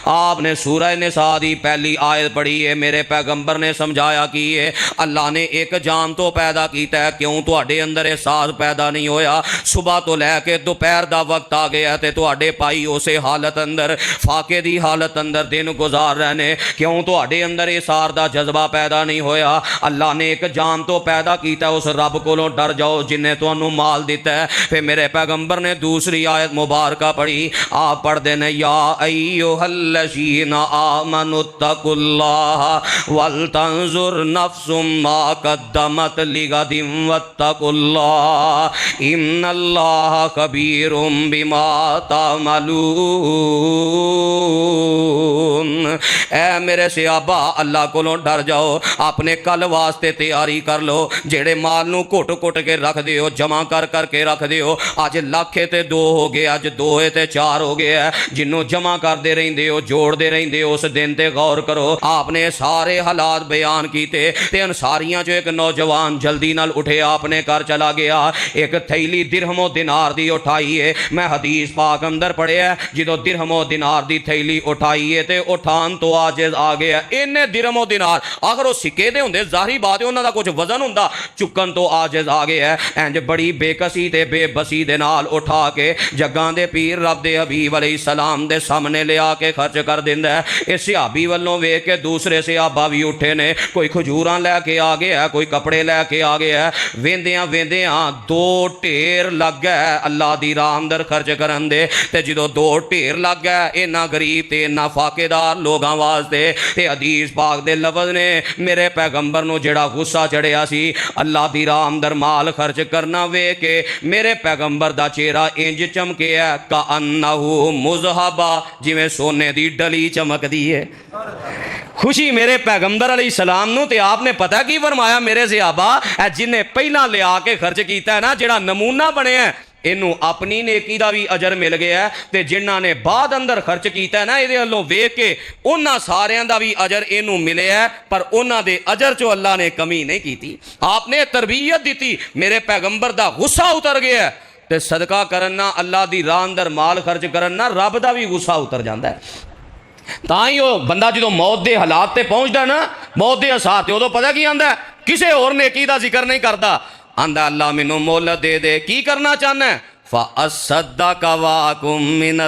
S1: आपने सूरह निसा दी पहली आयत पढ़ी है। मेरे पैगंबर ने समझाया कि ये अल्लाह ने एक जान तो पैदा किया है, क्यों तुहाडे अंदर एहसास पैदा नहीं होया। सुबह तो लैके दोपहर का वक्त आ गया तो तुहाडे भाई उस हालत अंदर फाके दी हालत अंदर दिन गुजार रहे ने, क्यों तुहाडे अंदर एहसास का जज्बा पैदा नहीं होया। अल्लाह ने एक जान तो पैदा किया, उस रब कोलों डर जाओ जिन्हें तुहानू माल दिता है। फिर मेरे पैगंबर ने दूसरी आयत मुबारका पढ़ी। आप आप पढ़ते हैं या अय्युहल्लज़ीना आमनुत्तकुल्लाह वल तंजुर नफ्सुम मा कद्दमत लिगदिन वत्तकुल्लाह इन्नल्लाह खबीरुम बिमा तामलून। ऐ मेरे सियाबा अल्लाह कोलों डर जाओ, अपने कल वास्ते तैयारी कर लो। जेड़े माल नूं घुट घुट के रख दिओ, जमा कर करके रख दिओ, अज लाखे ते दो हो गए, अज दो ते चार हो गए है। जिन्हों जमा करते रहंदे हो, जोड़ते रहंदे हो, उस दिन ते गौर करो। आपने सारे हालात बयान किए ते अंसारियां चो एक नौजवान जल्दी नाल उठे, अपने घर चला गया। एक थैली दिरहमो दिनार दी उठाई है। मैं हदीस पाक अंदर पढ़िया, जो दिरहमो दिनार दी थैली उठाई है तो उठान तो आजिज आ गया। इन्ने दिरहमो दिनार आखिर वो सिक्के दे होंदे, जाहिर बात है उन्होंने कुछ वजन होंदा, चुकन तो आजिज आ गया। इंज बड़ी बेकसी ते बेबसी दे नाल उठा के जग्गां दे पीर रब दे हबीब अलैहिस्सलाम दे सामने ले आके खर्च कर दिंदा है। इस सिहाबी वल्लों वेख के दूसरे सिहाबा भी उठे ने, कोई खजूरां लैके आ गया, कोई कपड़े लैके आ गया। वेंदियां वेंदियां दो ढेर लग गए अल्लाह दी राह अंदर खर्च करन दे। ते जो दो ढेर लग गए इन्ना गरीब ते इन्ना फाकेदार लोगों वास्ते, ते हदीस पाक दे लफ्ज़ ने मेरे पैगंबर नूं जेड़ा गुस्सा चढ़िया सी अल्लाह दी राह अंदर माल खर्च करना वेख के मेरे पैगंबर दा चेहरा इंज चमकिया का अन्नहु मुज़हबा, जिवें सोने दी डली चमकदी है। खुशी मेरे पैगंबर अलैहिस्सलाम नूं। ते आपने पता की फरमाया मेरे सहाबा, जिन्हें पहला लिया के खर्च किया है ना, जेड़ा नमूना बने इनू अपनी नेकी का भी अजर मिल गया है, ते जिन्हां ने बाद अंदर खर्च किया ना ये वल्लों वेख के उन्हां सारियां दा भी अजर इनू मिले है। पर उन्हां दे अजर चो अल्लाह ने कमी नहीं की। आपने तरबियत दी, मेरे पैगंबर दा गुस्सा उतर गया है। ते सदका करना अल्लाह दी राह अंदर माल खर्च करना रब दा भी गुस्सा उतर जाता है। तां वो बंदा जो मौत के हालात से पहुँचता ना, मौत के असार से उदों पता की आंदा, किसी होर नेकी का जिक्र नहीं करता, आंदा अल्लाह मैनू मुल दे दे। की करना चाहना है?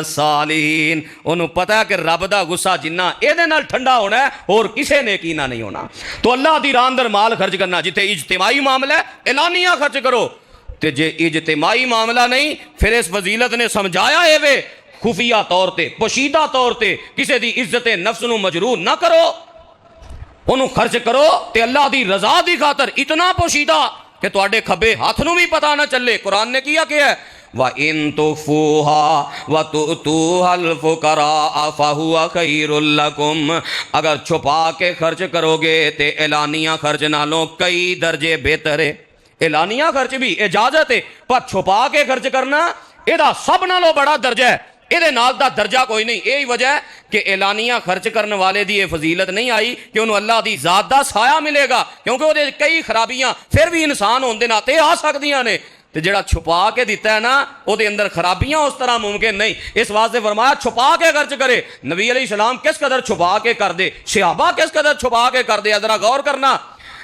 S1: सालिहीन। उन्होंने पता है कि रब का गुस्सा जिन्ना एदे नाल ठंडा होना है और किसी ने कीना नहीं होना। तो अल्लाह दी राह अंदर माल खर्च करना, जिथे इज्तिमाई मामला है एलानिया खर्च करो, तो जे इज्तिमाई मामला नहीं फिर इस फजीलत ने समझाया है वे खुफिया तौर पर पोशीदा तौर पर किसी की इज्जत नफ्स नूं मजरूर ना करो, उन्होंने खर्च करो तो अल्लाह की रजा की खातर इतना पोशीदा कि तुहाडे खब्बे हाथ नूं भी पता ना चले। कुरान ने किया है व इन तुफूहा व तुतूहल फुकरा फहुवा खैरुल लकुम। अगर छुपा के खर्च करोगे तो एलानिया खर्च नालों कई दर्जे बेहतर है। एलानिया खर्च भी इजाजत है, पर छुपा के खर्च करना यदा सब नालों बड़ा दर्जा है। ये नाल दा दर्जा कोई नहीं। यही वजह है कि एलानिया खर्च करने वाले दी ये फजीलत नहीं आई कि उन्होंने अल्लाह की जात दा साया मिलेगा, क्योंकि वो कई खराबियां फिर भी इंसान होने नाते आ सकदियां ने। तो जेड़ा छुपा के दिता है ना वो अंदर खराबियां उस तरह मुमकिन नहीं। इस वास्ते फरमाया छुपा के खर्च करे। नबी अलैहिस्सलाम किस कदर छुपा के कर दे, सहाबा किस कदर छुपा के कर दे, जरा गौर करना।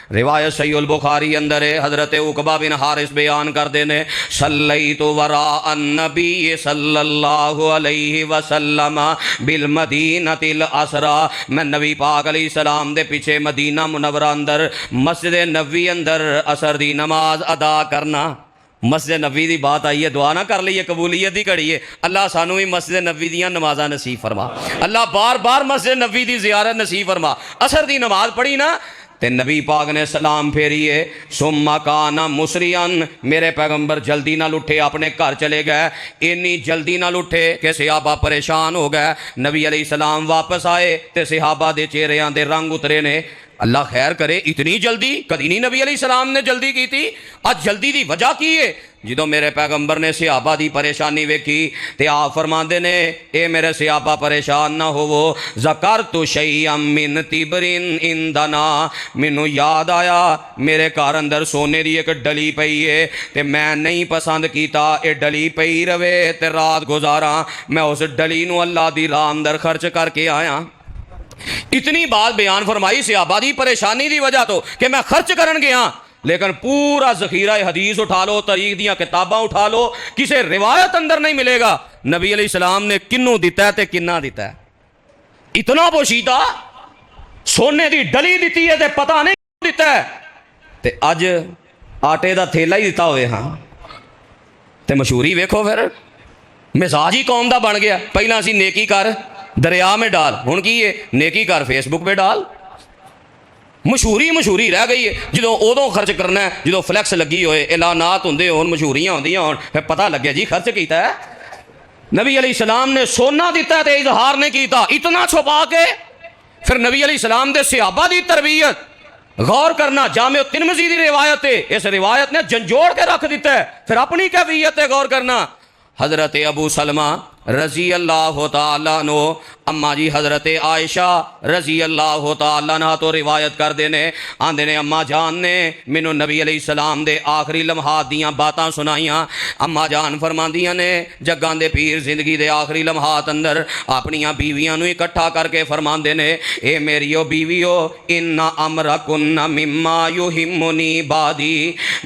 S1: रिवायत सहीहुल बुखारी अंदर है, हजरत उकबा बिन हारिस बयान करते ने सल्लैतु वरा अन्नबी सल्लल्लाहु अलैहि वसल्लम बिल मदीनतिल असरा। मैं नबी पाक अलैहिस्सलाम दे पीछे मदीना मुनव्वरा अंदर मस्जिद नबवी अंदर असर दी नमाज अदा करना। मस्जिद नबी की बात आई है, दुआ ना कर लीए, कबूलीयत की घड़ी है। अल्लाह सानू भी मस्जिद नबी दियां नमाज़ां नसीब फरमा। अल्लाह बार बार मस्जिद नबी की जियारत नसीब फरमा। असर की नमाज पढ़ी ना ते नबी पाक ने सलाम फेरिए, सुम्मा काना मुसरियन, मेरे पैगंबर जल्दी नाल उठे अपने घर चले गए। इन्नी जल्दी नाल उठे कि सहाबा परेशान हो गए। नबी अलैहिस्सलाम वापस आए तो सहाबा के चेहरिਆਂ दे रंग उतरे ने। अल्लाह खैर करे, इतनी जल्दी कदी नहीं नबी अलैहिस्सलाम ने जल्दी की थी। आज जल्दी की वजह की है? जो मेरे पैगंबर ने सहाबा की परेशानी वेखी तो आप फरमाते ने ए मेरे सहाबा परेशान ना होवो, ज़करतु शैअम मिन तिबरिन इंदना, मैनू याद आया मेरे घर अंदर सोने की एक डली पई है तो मैं नहीं पसंद किया ये डली पई रवे तो रात गुजारा। मैं उस डली नू अल्लाह की राह अंदर खर्च करके आया। इतनी बात बयान फरमाई सहाबा की परेशानी की वजह तो कि मैं खर्च करन गया, लेकिन पूरा जखीरा हदीस उठा लो, तरीक दियां किताबां उठा लो, किसी रिवायत अंदर नहीं मिलेगा नबी अलैहिस्सलाम ने किन्नू दिता है ते किन्ना दिता है। इतना पोशीदा सोने की डली दी है ते पता नहीं दिता है, ते अज आटे का थैला ही दिता होवे। हाँ ते मशहूरी वेखो फिर मिजाज ही कौम का बन गया। पहला असी नेकी कर दरिया में डाल, हुण की है नेकी कर फेसबुक पे डाल। मशहूरी रह गई है। जो उदों खर्च करना है जो फ्लैक्स लगी होए, ऐलानात होंदे होण, मशहूरियां होंदियां होण, फिर पता लगे जी खर्च किया है। नबी अलैहिस्सलाम ने सोना दिता तो इजहार नहीं किया, इतना छुपा के। फिर नबी अलैहिस्सलाम दे सहाबा दी तरबियत गौर करना, जामे तिरमिज़ी दी रिवायत है, इस रिवायत ने झंझोड़ के रख दिता है। फिर अपनी कैफियत है गौर करना। हज़रत अबू सलमा रजी अल्लाह तआला अन्हु, अम्मा जी हज़रत आयशा रजी अल्लाह तआला अन्हा तो रिवायत कर देने, आंदे ने अम्मा जान ने मैनू नबी अलैहिस्सलाम दे आखिरी लम्हात दियां बातां सुनाइयां। अम्मा जान फरमांदियां ने जग्गां दे पीर जिंदगी दे आखिरी लम्हात अंदर अपनियां बीवियां नू इकट्ठा करके फरमांदे ने, ए मेरियो बीवियो, इन्ना अमरकुन्ना मिम्मा युहिम्मुनी बादी,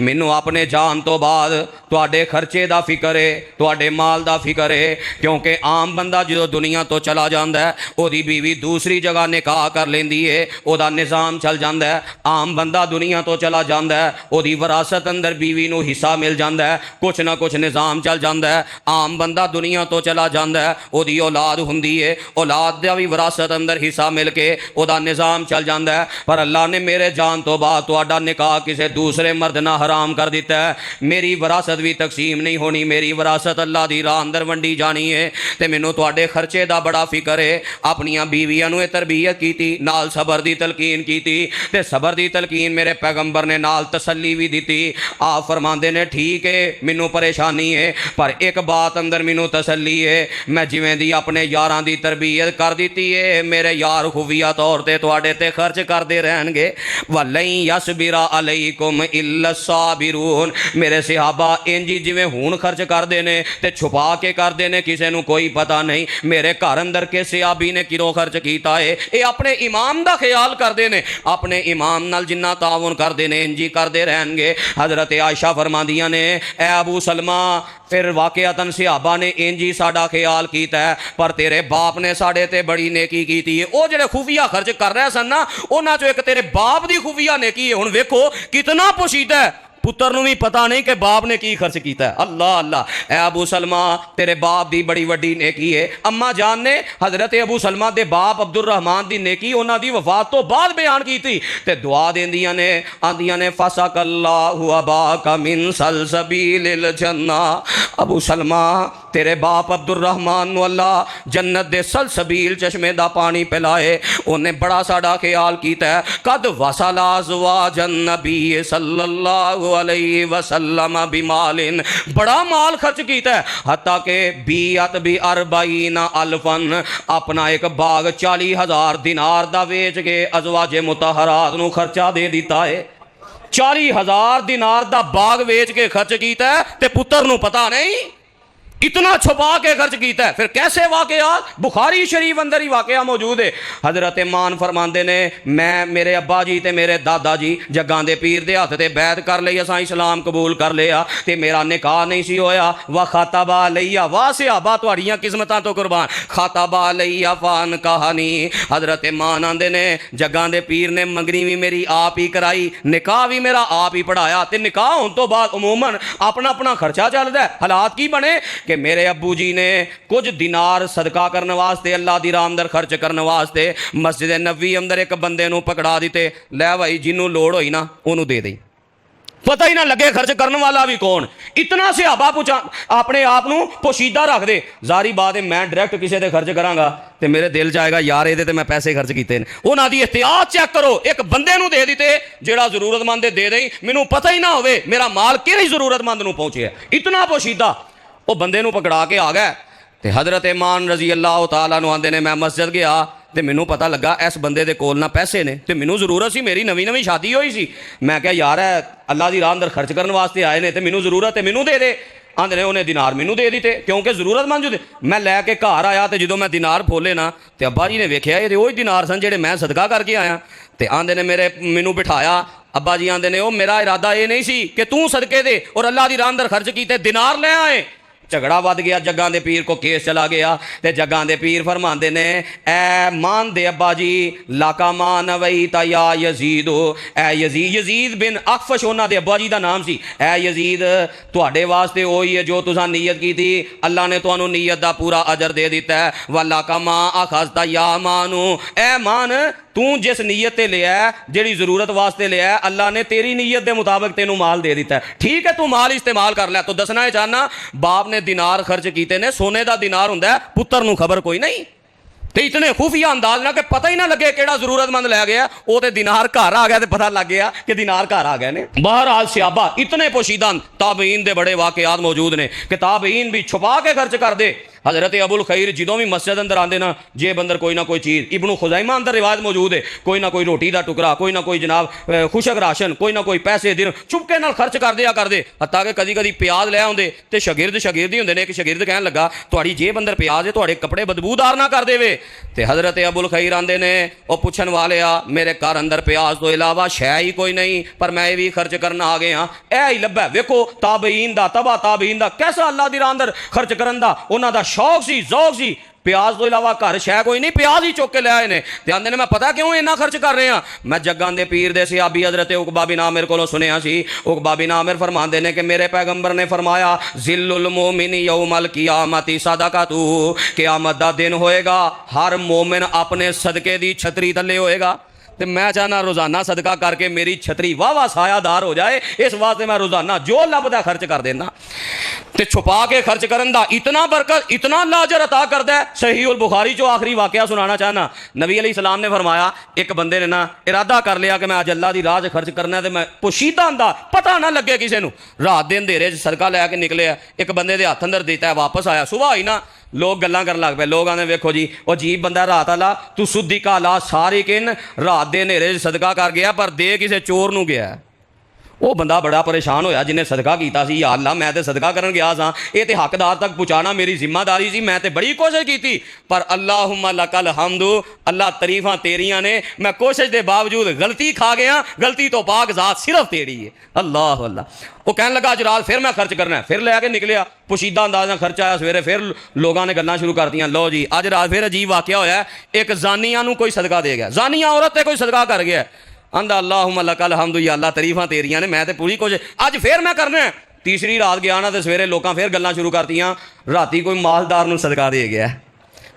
S1: मैनू अपने जान तो बाद तुहाडे खर्चे दा फिक्र है, तुहाडे माल दा फिक्र है। क्योंकि आम बंदा जो दुनिया तो चला जाता है, ओदी बीवी दूसरी जगह निकाह कर लेंदी है, ओदा निज़ाम चल जाता है। आम बंदा दुनिया तो चला जाता है, ओदी विरासत अंदर बीवी नू हिस्सा मिल जाता है, कुछ ना कुछ निज़ाम चल जाता है। आम बंदा दुनिया तो चला जाता है, ओदी औलाद हुंदी है, औलाद दा भी विरासत अंदर हिस्सा मिल के ओदा निज़ाम चल जाता है। पर अल्लाह ने मेरे जान तो बाद तुहाडा निकाह किसी दूसरे मर्द ना हराम कर दिता है। मेरी विरासत भी तकसीम नहीं होनी, मेरी विरासत अल्लाह दी राह अंदर वंडी जानी है। ते मैनू तुहाडे खर्चे दा बड़ा फिक्र है। अपनियां बीवियां नू तरबियत कीती, नाल सबर दी तलकीन कीती, ते सबर दी तलकीन मेरे पैगंबर ने नाल तसल्ली भी दी। आप फरमांदे ने ठीक है मैनू परेशानी है, पर एक बात अंदर मैनू तसल्ली है, मैं जिवें दी अपने यारां दी तरबियत कर दी है, मेरे यार खुफिया तौर ते तुहाडे ते खर्च करते रहणगे। वलई यसबिरा अलैकुम इल्ला साबिरून, मेरे सहाबा इंजी जिवें हुण खर्च करते ने ते छुपा के करते ने, किसी नू कोई पता नहीं। मेरे घर अंदर के सहाबी ने किरों खर्च किया है, ये अपने इमाम का ख्याल करते हैं, अपने इमाम नाल जिन्ना ताउन करते हैं इंजी करते रहेंगे। हज़रत आयशा फरमांदियां ने, ए अबू सलमा, फिर वाकयातन सहाबा ने इंजी साडा ख्याल किया है, पर तेरे बाप ने साडे ते बड़ी नेकी की है। वो जेडे खुफिया खर्च कर रहे सन ना, उन्हां चों एक तेरे बाप की खुफिया नेकी है। हुण वेखो कितना पोशीदा है, पुत्र नू भी पता नहीं कि बाप ने की खर्च किया है। अल्लाह अल्लाह, ए अबू सलमा तेरे बाप की बड़ी वड्डी नेकी है। अम्मा जान ने हज़रत अबू सलमा के बाप अब्दुल रहमान की नेकी उन्हां दी वफात तो बाद बयान की थी, ते दुआ देंदियां ने, आंदियां ने फसकल्लाहु अबाका मिन सलसबीलिल जन्ना, अबू सलमा तेरे बाप अब्दुल रहमान नू अल्लाह जन्नत दे सलसबील चश्मे दा पानी पिलाए, उन्हें बड़ा साडा ख्याल किया है। कद वसला ज़वाजन नबी सल्लल्लाहु अलैहि वसल्लम बिमालिन, बड़ा माल खर्च किया है, हत्ता के बीअत भी अरबाईना अल्फन, अपना एक बाग 40,000 दिनार दा वेच के अज़वाजे मुतहरात नू खर्चा दे दिता है। 40,000 दिनार दा बाग वेच के खर्च किया है, ते पुत्र नू पता नहीं, इतना छुपा के खर्च किया है। फिर कैसे वाकया, बुखारी शरीफ अंदर ही वाकया मौजूद है। हज़रत मान फरमाते ने, मैं मेरे अब्बा जी ते मेरे दादा जी जग्गां दे पीर दे हथ ते बैत कर लई, असां इस्लाम कबूल कर लिया, ते मेरा निकाह नहीं सी होया। वा खाताबा लईया, वाह सहाबा तुहाड़ियां किस्मतां तो कुर्बान, खाताबा लईया फान कहानी। हज़रत मान आंदे ने, जग्गां दे पीर ने मंगनी भी मेरी आप ही कराई, निकाह भी मेरा आप ही पढ़ाया, ते निकाह होने तो बाद अमूमन अपना अपना खर्चा चलता है। हालात की बने कि मेरे अब्बू जी ने कुछ दिनार सदका करने वास्ते, अल्लाह दी राह अंदर खर्च करने वास्ते मस्जिद नबी अंदर एक बंदे नू पकड़ा दिते, लै भाई जिन्हों लोड़ होई ना उन्होंने दे दई, पता ही ना लगे खर्च करने वाला भी कौन। इतना सहाबा पूछा अपने आप को पोशीदा रख दे। जारी बात है, मैं डायरैक्ट किसी से खर्च करांगा तो मेरे दिल जाएगा यार ये तो मैं पैसे खर्च किए हैं। उन्होंने दी एहतियात चेक करो, एक बंदे नू दे दिते जेड़ा जरूरतमंद दे दई, मैनू पता ही ना होवे मेरा माल किहड़ी जरूरतमंद नू पहुंचे, इतना पोशीदा। वो बंदे नू पकड़ा के आ गया, तो हज़रत मान रजी अल्लाह तआला नू आंदे ने, मैं मस्जिद गया तो मैनू पता लगा इस बंदे दे कोल ना पैसे ने, तो मैनू जरूरत सी, मेरी नवी नवी शादी हुई सी, मैं क्या यार है अल्लाह की राह अंदर खर्च करने वास्ते आए ने, तो मैनू जरूरत है मैनू दे दे। आंदे ने उन्हें दिनार मैनू दे दिते, क्योंकि जरूरतमंद जो मैं लैके घर आया, तो जो मैं दिनार खोले ना, तो अब्बा जी ने वेख्या ये वही दिनार सन जेडे मैं सदका करके आया। तो आंदे ने मेरे मैनू बिठाया, अब्बा जी आंदे ने, ओ मेरा इरादा ये नहीं सी कि तू सदके दे और अल्लाह की राह अंदर खर्च किए दिनार ले आए, झगड़ा वध गया, जग्गां दे पीर को केस चला गया ते जग्गां दे पीर फरमांदे ने ऐ मान दे अब्बा जी लाका मान वई ता या यजीद ऐ यजीद बिन अखफश उन्हां दे अब्बा जी दा नाम सी। ऐ यजीद तुहाडे वास्ते ओही है जो तुसां नीयत की थी, अल्लाह ने तुहानू नीयत दा पूरा अजर दे दिता है। वल्ला का मां अखज़ता या मानू ऐ मान तू जिस नीयत ते लिया जिहड़ी जरूरत वास्ते लिया अल्लाह ने तेरी नीयत के मुताबिक तेनू माल दे दिता है। ठीक है तू माल इस्तेमाल कर लिया। तो दसना है चाहना बाप ने दिनार खर्च किए ने, सोने का दिनार हुंदा है, पुत्र नू खबर कोई नहीं। तो इतने खुफिया अंदाज ना कि पता ही ना लगे केड़ा जरूरतमंद लै गया, वो तो दिनार घर आ गया तो पता लग गया कि दिनार घर आ गए ने। बहरहाल सियाबा इतने पोशीदा ताबईन दे बड़े वाकयात मौजूद ने कि ताबईन भी छुपा के खर्च कर दे। हजरत अबुल खैर जो भी मस्जिद अंदर आते ना, जेब अंदर कोई ना कोई चीज़, इब्नु खुज़ैमा अंदर रिवायत मौजूद है, कोई ना कोई रोटी का टुकड़ा, कोई ना कोई जनाब खुशक राशन, कोई ना कोई पैसे दिन चुपके नाल खर्च कर दिया करते। हत्ता कि कदी कदी प्याज लै आउंदे ते शगिर्द ही होंदे ने। एक शगिर्द कहन लगा तुहाडी जेब अंदर प्याज है, तुहाडे कपड़े बदबूदार ना कर देवे। ते हजरत अबुल खैर आंदे ने वो पुछन वाले मेरे घर अंदर प्याज तो इलावा शै ही कोई नहीं, पर मैं भी खर्च करना आ गया। ऐ ही लब्भा वेखो ताबईन दा तबा ताबईन दा कैसा अल्लाह दी राह अंदर खर्च करन दा उन्हां दा शौक सी, ज़ौक सी। प्याज तो इलावा घर शै कोई नहीं, प्याज ही चुक के ले आए ने। ते आंदे ने मैं पता क्यों इन्ना खर्च कर रहे हैं, मैं जग्गां दे पीर दे सियाबी हजरत उकबा बिन आमिर कोलों सुनिया सी। उकबा बिन आमिर फरमांदे ने कि मेरे पैगंबर ने फरमाया जिल्लुल मोमिन यौमल कियामती सदकातु, क़यामत दा दिन होएगा हर मोमिन अपने सदके दी छतरी थल्ले होएगा। तो मैं चाहना रोज़ाना सदका करके मेरी छतरी वाह वाह सायादार हो जाए, इस वास्ते मैं रोज़ाना जो लभदा खर्च कर देना। तो छुपा के खर्च करन दा इतना बरकत, इतना लाजर अता करता है। सही उल बुखारी चो आखिरी वाकया सुनाना चाहना। नबी अलैहिस्सलाम ने फरमाया एक बंदे ने ना इरादा कर लिया कि मैं अज अल्लाह दी राह च खर्च करना है, तो मैं पोशीदा अंदा पता ना लगे किसी को, रात दिन अंधेरे सदका लैके निकले। एक बंदे के हथ अंदर दिता है, वापस आया, सुबह आई ना लोग गल्लां करन लग पे। लोग आने वेखो जी वो अजीब बंदा रात आला, तू सुद्धी काला सारी किन रात दे नेरे सदका कर गया पर दे किसी चोर नू गया। वो बंदा बड़ा परेशान होया जिन्हें सदका किया सी, या अल्लाह मैं तो सदका करन गया सा, ये तो हकदार तक पहुँचाना मेरी जिम्मेदारी सी, मैं तो बड़ी कोशिश की पर अल्लाहुम्मा लकल हम्दु अल्लाह तरीफा तेरियां ने, मैं कोशिश के बावजूद गलती खा गया, गलती तो पाक जात सिर्फ तेरी है। अल्लाह अल्लाह। वो कहने लगा अज रात फिर मैं खर्च करना है, फिर लैके निकलिया, पोशीदा अंदाज खर्च आया। सवेरे फिर लोगों ने गल्लां शुरू कर दियां, लो जी अज रात फिर अजीब वाकया होया, एक जानिया नू कोई सदका दे गया, जानिया औरत ते कोई सदका कर गया। आंदा अल्लाहुम्मा लकल हम्दु या अल्लाह तरीफा तेरियां ने, मैं तो पूरी कोशिश अज फिर मैं करना है। तीसरी रात गया ना तो सवेरे लोगों फिर गल्लां शुरू करतियां, राती कोई मालदार नू सदका दे गया।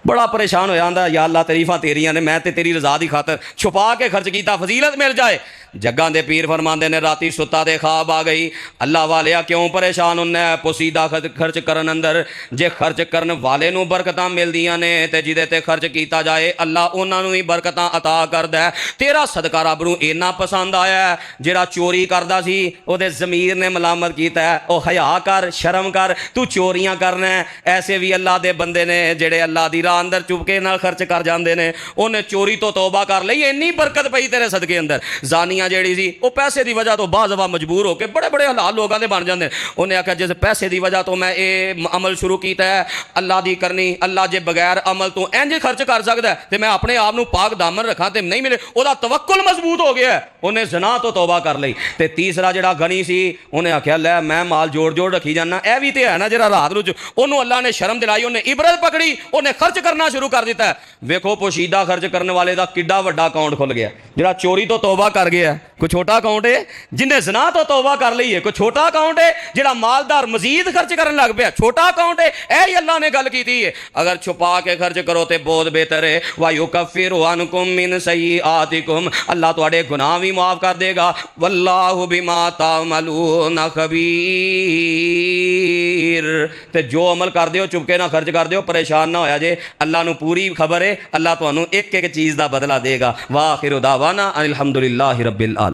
S1: बड़ा परेशान होया, आंदा या अल्लाह तरीफा तेरियां ने, मैं तो तेरी रजा की खातर छुपा के खर्च किया, फजीलत मिल जाए। जग्गां दे पीर फरमांदे ने राती सुता दे ख्वाब आ गई, अल्लाह वालिया क्यों परेशान होना है, पोसीदा खर्च करन अंदर जे खर्च करन वाले नू बरकतां मिलदियां ने ते जिदे ते खर्च किया जाए अल्लाह उन्हां नू ही बरकतां अता करदा है। तेरा सदका रब नू इन्ना पसंद आया है, जिहड़ा चोरी करदा सी ओहदे ज़मीर ने मलामत कीता है, ओ हया कर शर्म कर, तू चोरियां करना है। ऐसे भी अल्लाह दे बंदे ने जेड़े अल्लाह दी राह अंदर चुपके नाल खर्च कर जांदे ने, उन्हें चोरी तो तौबा कर लई, इन्नी बरकत पई तेरे सदके अंदर। जानिया जेड़ी सी वो पैसे की वजह तो बाज़वा मजबूर होकर बड़े बड़े हालात लोगों के बन जाते। उन्हें आख्या जिस पैसे की वजह तो मैं ये अमल शुरू किया है अल्लाह की करनी, अल्लाह जे बगैर अमल तो इंज खर्च कर सकता है तो मैं अपने आप को पाक दामन रखा तो नहीं मिले, वह तवक्कुल मजबूत हो गया, उन्हें जना तो तौबा कर ली। तो तीसरा जड़ा गनी सी उन्हें आख्या लै मैं माल जोड़ जोड़ रखी जाना, यह भी तो है ना जरा रात रूच उन्होंने अल्लाह ने शर्म दिलाई, उन्हें इबरत पकड़ी, उन्हें खर्च करना शुरू कर दिता है। वेखो पोशीदा खर्च करने वाले का किड्डा वड्डा अकाउंट खुल गया, जरा चोरी तो तौबा कर गया, कोई छोटा अकाउंट है, जिन्हें जना तो तौबा कर ली है कोई छोटा अकाउंट है, जिहड़ा मालदार मजीद खर्च करने लग पिया छोटा अकाउंट है। यही अल्लाह ने गल की है, अगर छुपा के खर्च करो तो बहुत बेहतर है। वयुकफ्फिरु अन्कुम मिन सय्यिआतिकुम, अल्लाह तुहाडे गुनाह भी माफ कर देगा। वल्लाहु बिमा तामलून खबीर। ते जो अमल कर दिओ चुपके ना खर्च कर दिओ, परेशान ना होया जे, अल्लाह नू पूरी खबर है, अल्लाह तुहानू एक एक चीज़ का बदला देगा। वाखिरु दावाना अनिल हम्दुलिल्लाहि रब्बिल आलमीन।